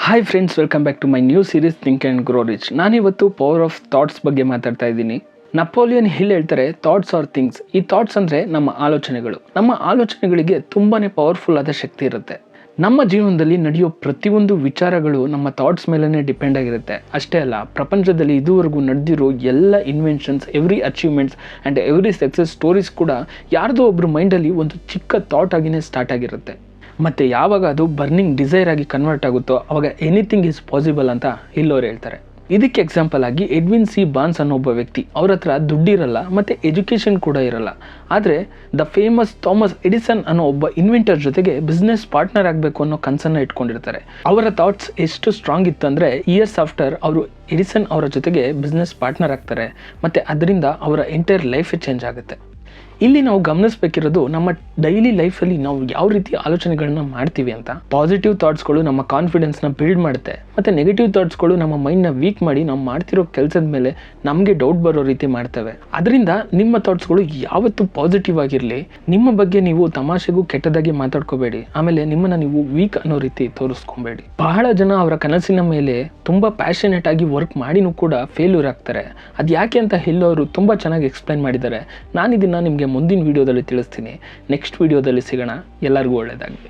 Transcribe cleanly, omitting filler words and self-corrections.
Hi friends, welcome back to my new series think and grow rich. ನಾನಿವತ್ತು power of thoughts ಬಗ್ಗೆ ಮಾತಾಡ್ತಾ ಇದ್ದೀನಿ. Napoleon Hill ಹೇಳ್ತಾರೆ, thoughts are things. ಈ thoughts ಅಂದರೆ ನಮ್ಮ ಆಲೋಚನೆಗಳು. ನಮ್ಮ ಆಲೋಚನೆಗಳಿಗೆ ತುಂಬಾ ಪವರ್ಫುಲ್ ಆದ ಶಕ್ತಿ ಇರುತ್ತೆ. ನಮ್ಮ ಜೀವನದಲ್ಲಿ ನಡೆಯೋ ಪ್ರತಿಯೊಂದು ವಿಚಾರಗಳು ನಮ್ಮ ಥಾಟ್ಸ್ ಮೇಲೇ ಡಿಪೆಂಡ್ ಆಗಿರುತ್ತೆ. ಅಷ್ಟೇ ಅಲ್ಲ, ಪ್ರಪಂಚದಲ್ಲಿ ಇದುವರೆಗೂ ನಡೆದಿರೋ ಎಲ್ಲ inventions, every achievements and every success stories ಕೂಡ ಯಾರ್ದೋ ಒಬ್ಬರು ಮೈಂಡಲ್ಲಿ ಒಂದು ಚಿಕ್ಕ ಥಾಟ್ ಆಗಿನೇ ಸ್ಟಾರ್ಟ್ ಆಗಿರುತ್ತೆ. ಮತ್ತು ಯಾವಾಗ ಅದು ಬರ್ನಿಂಗ್ ಡಿಸೈರ್ ಆಗಿ ಕನ್ವರ್ಟ್ ಆಗುತ್ತೋ ಆವಾಗ ಎನಿಥಿಂಗ್ ಈಸ್ ಪಾಸಿಬಲ್ ಅಂತ ಇಲ್ಲೋರು ಹೇಳ್ತಾರೆ. ಇದಕ್ಕೆ ಎಕ್ಸಾಂಪಲ್ ಆಗಿ ಎಡ್ವಿನ್ ಸಿ ಬಾರ್ನ್ಸ್ ಅನ್ನೋ ಒಬ್ಬ ವ್ಯಕ್ತಿ. ಅವ್ರ ಹತ್ರ ದುಡ್ಡಿರಲ್ಲ ಮತ್ತು ಎಜುಕೇಷನ್ ಕೂಡ ಇರಲ್ಲ. ಆದರೆ ದ ಫೇಮಸ್ ಥಾಮಸ್ ಎಡಿಸನ್ ಅನ್ನೋ ಒಬ್ಬ ಇನ್ವೆಂಟರ್ ಜೊತೆಗೆ ಬಿಸ್ನೆಸ್ ಪಾರ್ಟ್ನರ್ ಆಗಬೇಕು ಅನ್ನೋ ಕನಸನ್ನು ಇಟ್ಕೊಂಡಿರ್ತಾರೆ. ಅವರ ಥಾಟ್ಸ್ ಎಷ್ಟು ಸ್ಟ್ರಾಂಗ್ ಇತ್ತು ಅಂದರೆ ಇಯರ್ಸ್ ಆಫ್ಟರ್ ಅವರು ಎಡಿಸನ್ ಅವರ ಜೊತೆಗೆ ಬಿಸ್ನೆಸ್ ಪಾರ್ಟ್ನರ್ ಆಗ್ತಾರೆ ಮತ್ತು ಅದರಿಂದ ಅವರ ಎಂಟೈರ್ ಲೈಫೇ ಚೇಂಜ್ ಆಗುತ್ತೆ. ಇಲ್ಲಿ ನಾವು ಗಮನಿಸಬೇಕಿರೋದು ನಮ್ಮ ಡೈಲಿ ಲೈಫಲ್ಲಿ ನಾವು ಯಾವ ರೀತಿ ಆಲೋಚನೆಗಳನ್ನ ಮಾಡ್ತೀವಿ ಅಂತ. ಪಾಸಿಟಿವ್ ಥಾಟ್ಸ್ಗಳು ನಮ್ಮ ಕಾನ್ಫಿಡೆನ್ಸ್ನ ಬಿಲ್ಡ್ ಮಾಡುತ್ತೆ ಮತ್ತು ನೆಗೆಟಿವ್ ಥಾಟ್ಸ್ಗಳು ನಮ್ಮ ಮೈಂಡ್ನ ವೀಕ್ ಮಾಡಿ ನಾವು ಮಾಡ್ತಿರೋ ಕೆಲಸದ ಮೇಲೆ ನಮಗೆ ಡೌಟ್ ಬರೋ ರೀತಿ ಮಾಡ್ತವೆ. ಅದರಿಂದ ನಿಮ್ಮ ಥಾಟ್ಸ್ಗಳು ಯಾವತ್ತೂ ಪಾಸಿಟಿವ್ ಆಗಿರಲಿ. ನಿಮ್ಮ ಬಗ್ಗೆ ನೀವು ತಮಾಷೆಗೂ ಕೆಟ್ಟದಾಗಿ ಮಾತಾಡ್ಕೋಬೇಡಿ. ಆಮೇಲೆ ನಿಮ್ಮನ್ನು ನೀವು ವೀಕ್ ಅನ್ನೋ ರೀತಿ ತೋರಿಸ್ಕೊಬೇಡಿ. ಬಹಳ ಜನ ಅವರ ಕನಸಿನ ಮೇಲೆ ತುಂಬ ಪ್ಯಾಷನೇಟ್ ಆಗಿ ವರ್ಕ್ ಮಾಡಿನೂ ಕೂಡ ಫೇಲ್ಯೂರ್ ಆಗ್ತಾರೆ. ಅದು ಯಾಕೆ ಅಂತ ಎಲ್ಲವರು ತುಂಬ ಚೆನ್ನಾಗಿ ಎಕ್ಸ್ಪ್ಲೈನ್ ಮಾಡಿದ್ದಾರೆ. ನಾನು ಇದನ್ನು ನಿಮಗೆ ಮುಂದಿನ ವಿಡಿಯೋದಲ್ಲಿ ತಿಳಿಸ್ತೀನಿ. ನೆಕ್ಸ್ಟ್ ವಿಡಿಯೋದಲ್ಲಿ ಸಿಗೋಣ. ಎಲ್ಲರಿಗೂ ಒಳ್ಳೆಯದಾಗಲಿ.